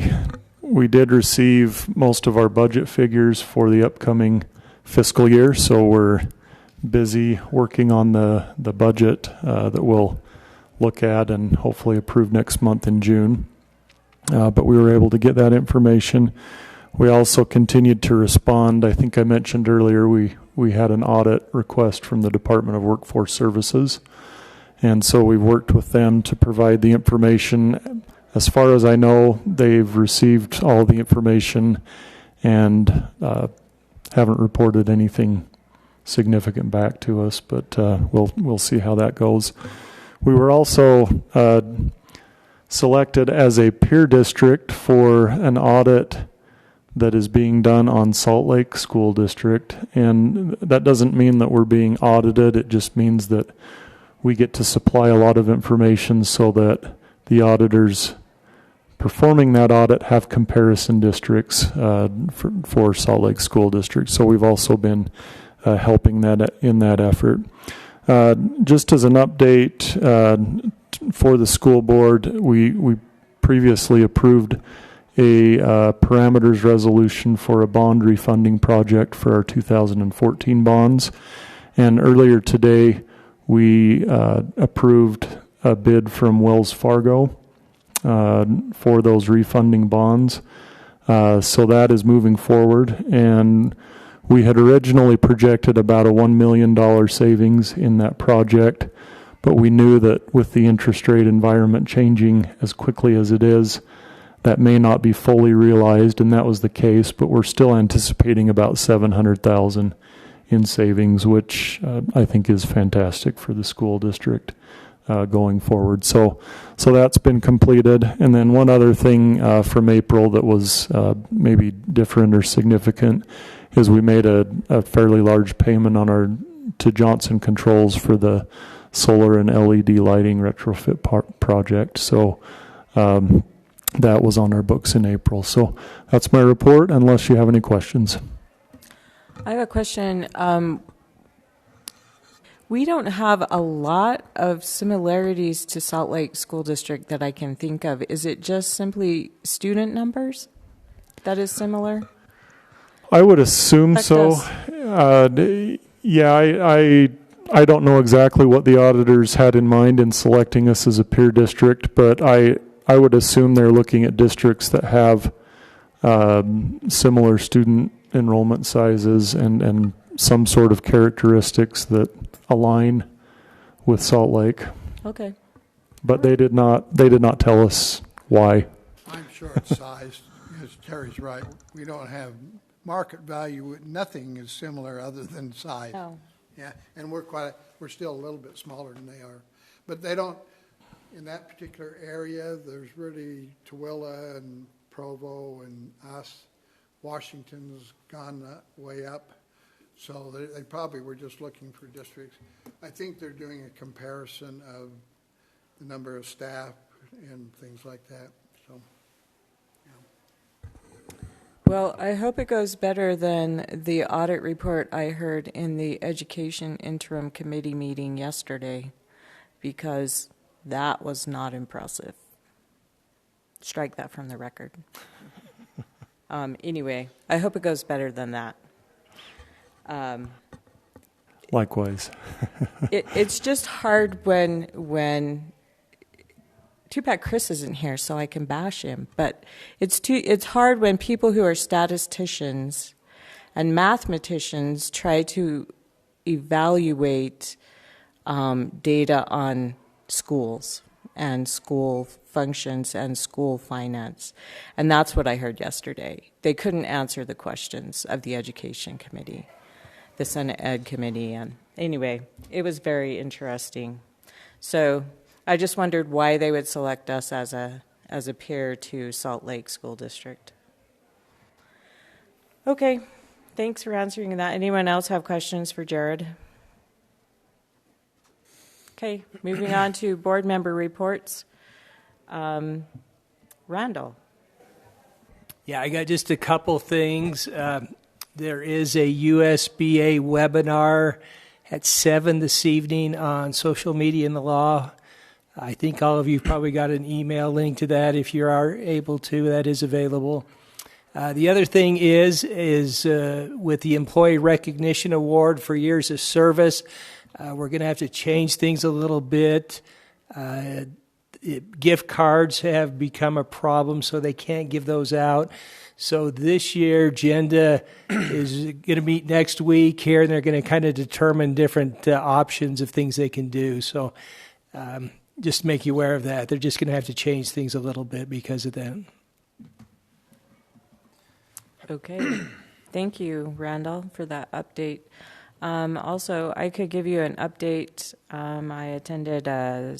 did receive most of our budget figures for the upcoming fiscal year, so we're busy working on the budget that we'll look at and hopefully approve next month in June. But we were able to get that information. We also continued to respond. I think I mentioned earlier we had an audit request from the Department of Workforce Services, and so we've worked with them to provide the information. As far as I know, they've received all the information and haven't reported anything significant back to us, but we'll see how that goes. We were also selected as a peer district for an audit that is being done on Salt Lake School District, and that doesn't mean that we're being audited. It just means that we get to supply a lot of information so that the auditors performing that audit have comparison districts for Salt Lake School District. So we've also been helping that in that effort. Just as an update for the school board, we previously approved a parameters resolution for a bond refunding project for our 2014 bonds, and earlier today we approved a bid from Wells Fargo for those refunding bonds. So that is moving forward, and we had originally projected about a $1 million savings in that project, but we knew that with the interest rate environment changing as quickly as it is, that may not be fully realized, and that was the case, but we're still anticipating about $700,000 in savings, which I think is fantastic for the school district going forward. So that's been completed. And then one other thing from April that was maybe different or significant is we made a fairly large payment to Johnson Controls for the solar and LED lighting retrofit project. So that was on our books in April. So that's my report, unless you have any questions. I have a question. We don't have a lot of similarities to Salt Lake School District that I can think of. Is it just simply student numbers that is similar? I would assume so. Yeah, I don't know exactly what the auditors had in mind in selecting us as a peer district, but I would assume they're looking at districts that have similar student enrollment sizes and some sort of characteristics that align with Salt Lake. Okay. But they did not tell us why. I'm sure it's size, because Terry's right. We don't have market value. Nothing is similar other than size. Oh. Yeah, and we're still a little bit smaller than they are. But they don't, in that particular area, there's really Tooele and Provo and us. Washington's gone way up. So they probably were just looking for districts. I think they're doing a comparison of the number of staff and things like that. So, Well, I hope it goes better than the audit report I heard in the Education Interim Committee meeting yesterday, because that was not impressive. Strike that from the record. Anyway, I hope it goes better than that. Likewise. It's just hard when too bad Chris isn't here so I can bash him, but it's hard when people who are statisticians and mathematicians try to evaluate data on schools and school functions and school finance. And that's what I heard yesterday. They couldn't answer the questions of the Education Committee, the Senate Ed Committee. And anyway, it was very interesting. So I just wondered why they would select us as a peer to Salt Lake School District. Okay, thanks for answering that. Anyone else have questions for Jared? Okay, moving on to board member reports. Randall. Yeah, I got just a couple things. There is a USBA webinar at 7 this evening on social media and the law. I think all of you probably got an email link to that. If you are able to, that is available. The other thing is with the Employee Recognition Award for years of service, we're going to have to change things a little bit. Gift cards have become a problem, so they can't give those out. So this year, Agenda is going to meet next week here, and they're going to kind of determine different options of things they can do. So just to make you aware of that. They're just going to have to change things a little bit because of that. Okay. Thank you, Randall, for that update. Also, I could give you an update. I attended a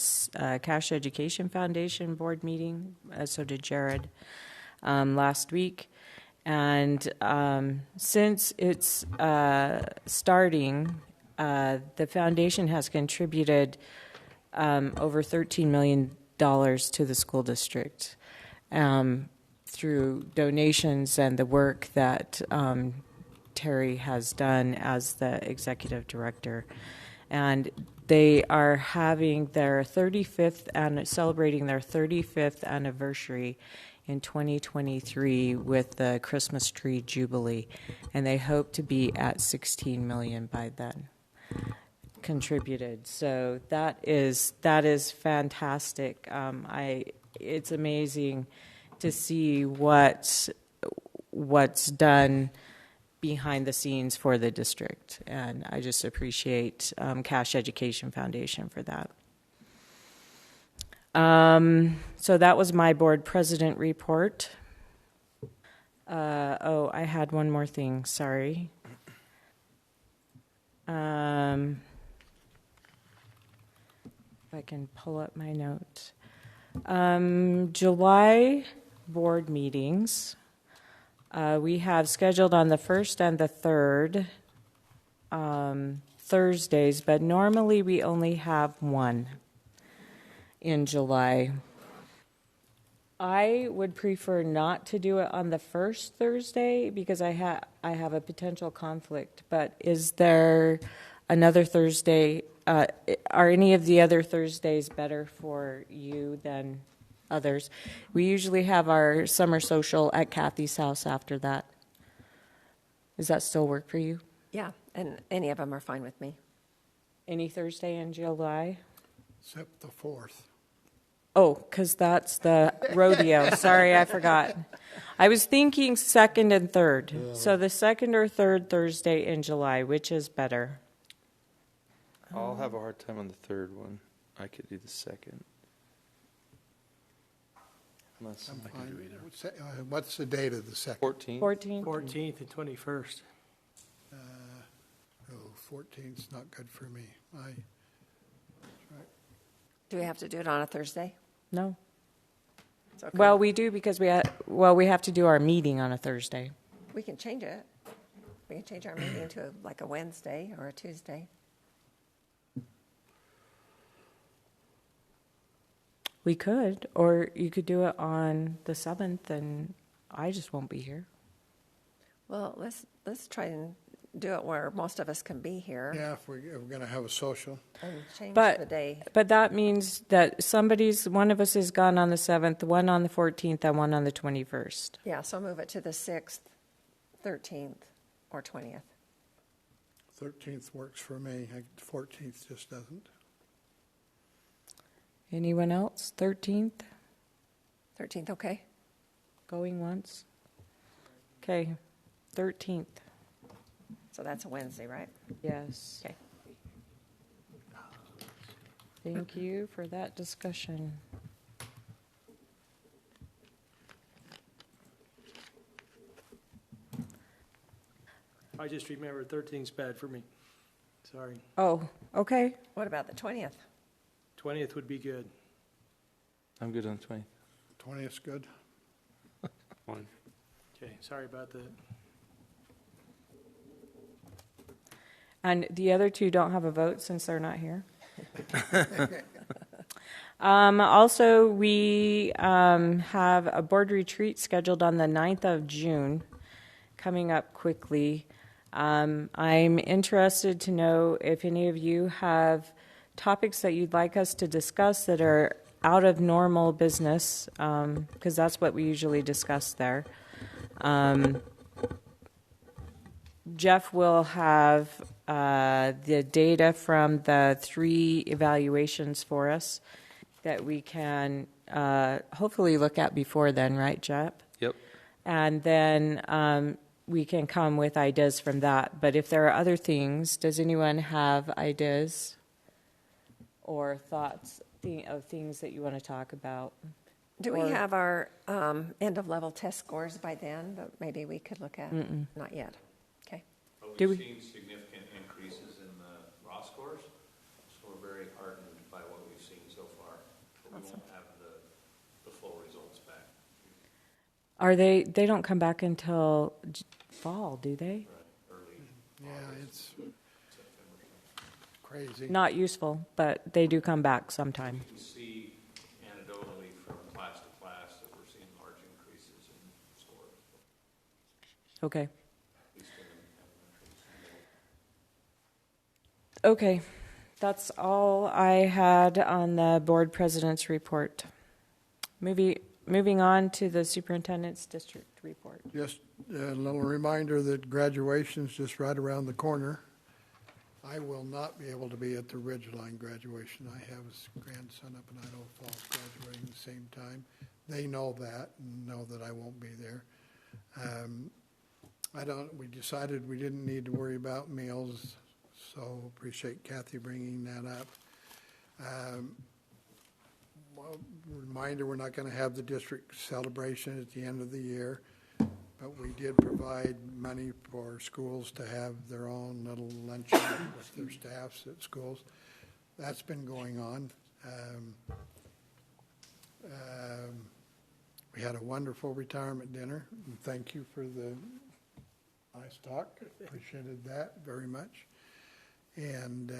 Cash Education Foundation board meeting, so did Jared, last week. And since it's starting, the foundation has contributed over $13 million to the school district through donations and the work that Terry has done as the executive director. And they are having their 35th and celebrating their 35th anniversary in 2023 with the Christmas Tree Jubilee. And they hope to be at 16 million by then contributed. So that is fantastic. It's amazing to see what's done behind the scenes for the district, and I just appreciate Cash Education Foundation for that. So that was my board president report. I had one more thing, sorry. If I can pull up my notes. July board meetings. We have scheduled on the 1st and the 3rd Thursdays, but normally we only have one in July. I would prefer not to do it on the first Thursday because I have a potential conflict, but is there another Thursday? Are any of the other Thursdays better for you than others? We usually have our summer social at Kathy's house after that. Does that still work for you? Yeah, and any of them are fine with me. Any Thursday in July? Except the 4th. Oh, because that's the rodeo. Sorry, I forgot. I was thinking 2nd and 3rd. So the 2nd or 3rd Thursday in July, which is better? I'll have a hard time on the 3rd one. I could do the 2nd. Unless I'm I fine. can do either. What's the date of the 2nd? 14th. 14th. 14th and 21st. 14th's not good for me. Do we have to do it on a Thursday? No. It's okay. Well, we do because we have to do our meeting on a Thursday. We can change it. We can change our meeting to like a Wednesday or a Tuesday. We could, or you could do it on the 7th, and I just won't be here. Well, let's try and do it where most of us can be here. Yeah, if we're going to have a social. And change the day. But that means that one of us is gone on the 7th, one on the 14th, and one on the 21st. Yeah, so move it to the 6th, 13th, or 20th. 13th works for me. 14th just doesn't. Anyone else? 13th? 13th, okay. Going once? Okay, 13th. So that's a Wednesday, right? Yes. Okay. Thank you for that discussion. I just remember 13th's bad for me. Sorry. Oh, okay. What about the 20th? 20th would be good. I'm good on the 20th. 20th's good. Fine. Okay, sorry about that. And the other two don't have a vote since they're not here. Also, we have a board retreat scheduled on the 9th of June, coming up quickly. I'm interested to know if any of you have topics that you'd like us to discuss that are out of normal business, because that's what we usually discuss there. Jeff will have the data from the 3 evaluations for us that we can hopefully look at before then, right, Jeff? Yep. And then we can come with ideas from that. But if there are other things, does anyone have ideas or thoughts of things that you want to talk about? Do we have our end-of-level test scores by then that maybe we could look at? Mm-mm. Not yet. Okay. But Do we've we- seen significant increases in the raw scores, so we're very heartened by what we've seen so far. But we won't have the full results back. They don't come back until fall, do they? Yeah, it's crazy. Not useful, but they do come back sometime. We can see anecdotally from class to class that we're seeing large increases in scores. Okay. At least in elementary. Okay, that's all I had on the board president's report. Moving on to the superintendent's district report. Just a little reminder that graduation's just right around the corner. I will not be able to be at the Ridgeline graduation. I have a grandson up in Idaho Falls graduating at the same time. They know that and know that I won't be there. We decided we didn't need to worry about meals, so appreciate Kathy bringing that up. Reminder, we're not going to have the district celebration at the end of the year, but we did provide money for schools to have their own little luncheon with their staffs at schools. That's been going on. We had a wonderful retirement dinner, and thank you for the nice talk. Appreciated that very much. And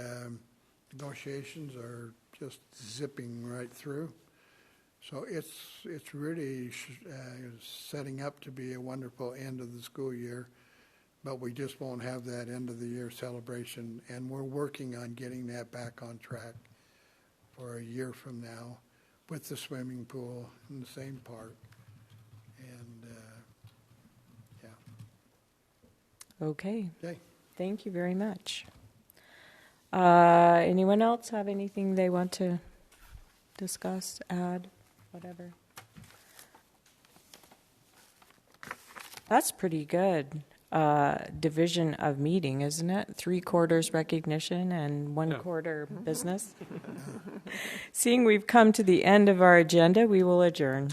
negotiations are just zipping right through. So it's really setting up to be a wonderful end of the school year, but we just won't have that end of the year celebration, and we're working on getting that back on track for a year from now with the swimming pool in the same park. And yeah. Okay. Okay. Thank you very much. Anyone else have anything they want to discuss, add, whatever? That's pretty good division of meeting, isn't it? 3/4 recognition and 1/4 business. Seeing we've come to the end of our agenda, we will adjourn.